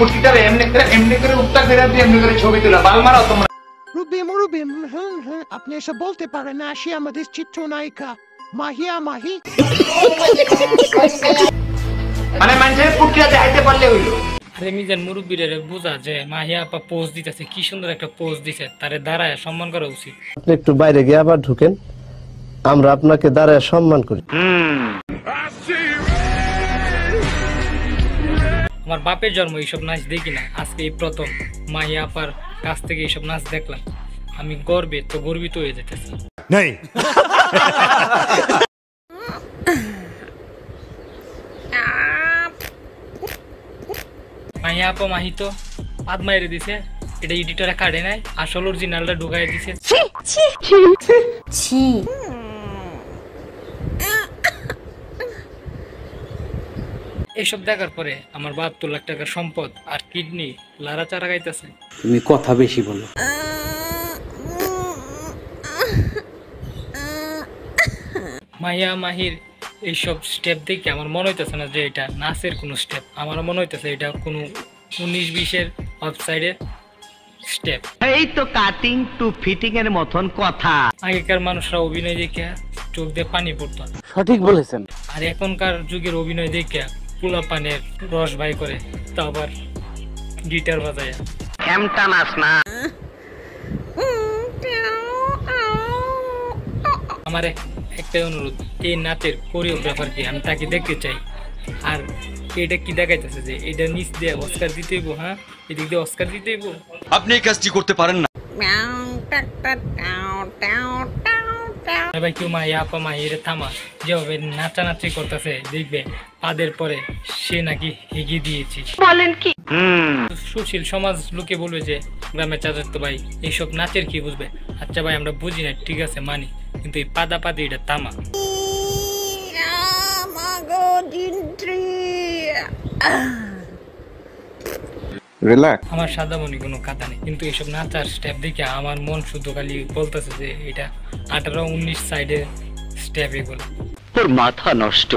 ফুটিটারে এমনি করে উত্তর ফেরা দিয়ে এমনি করে ছবি তোলা বাল মারাও তোমরা। রুবিম আপনি এসব বলতে পারেন না, সে আমাদের চিত্রনায়িকা মাহিয়া মাহি। মানে মানুষের ফুটিটা দেখাইতে পারলে হইলো। আরে মিজান মুরব্বীরে বুঝা যে মাহিয়া আপা পোজ দিতেছে, কি সুন্দর একটা পোজ দিছে, তারে দাঁড়ায় সম্মান করা উচিত। আপনি একটু বাইরে গিয়ে আবার ঢুকেন, আমরা আপনাকে দাঁড়ায় সম্মান করি। আমার বাপের জন্ম এইসব নাচ দেখি না, আজকে এই প্রথম মাহিয়া আপার কাছ থেকে এইসব নাচ দেখলাম। আমি গর্বিত হয়ে যেতেছি। মাহিয়া আপা মাহি তো পাদ মাইরে দিছে, এটা এডিটরে কাটে নাই, আসল অরিজিনালটা ঢুকাই দিছে। এইসব দেখার পরে আমার 72 লাখ টাকার সম্পদ আর কিডনি লাড়াচাড়া গাইতেছে। তুমি কথা বেশি বলো। মাহিয়া মাহির এইসব স্টেপ দেখে আমার মনে হইতেছে না যে এটা নাচের কোনো স্টেপ, আমার মনে হইতেছে এটা কোনো 19-20-এর অফসাইডের স্টেপ। এই তো কাটিং টু ফিটিং এর মতন কথা। আগেকার মানুষরা অভিনয় দেখে চোখ দিয়ে পানি পড়তো, সঠিক বলেছেন। আর এখনকার যুগের অভিনয় দেখে পোলা পানের রস বাই করে, তা আবার গিটার বাজায়। এমটা নাচ না। আমার একটাই অনুরোধ, এই নাচের কোরিওগ্রাফার কি আমি তাকে দেখতে চাই। আর এটা কি দেখাইতেছে যে এটা নিচ দিয়ে অস্কার দিতে হইব, হ্যাঁ এদিক দিয়ে অস্কার দিতে হইব। আপনি এই কাজটি করতে পারেন না। ভাই কেউ মাহিয়া আপা মাহিরে থামা, যেভাবে নাচানাচি করতেছে দেখবে পাদের পরে সে নাকি হেগিয়ে দিয়েছি। বলেন কি? সুশীল সমাজ লোকে বলবে যে গ্রামের চাচাতো ভাই এইসব নাচের কি বুঝবে। আচ্ছা ভাই আমরা বুঝি না, ঠিক আছে মানি, কিন্তু এই পাদা পাদি এটা তামা। আমার সাদা মনি কোনো কথা নেই, কিন্তু এইসব নাচার স্টেপ দেখে আমার মন শুদ্ধ খালি বলতেছে যে এটা 18-19 সাইডের স্টেপ এগুলো। তোর মাথা নষ্ট।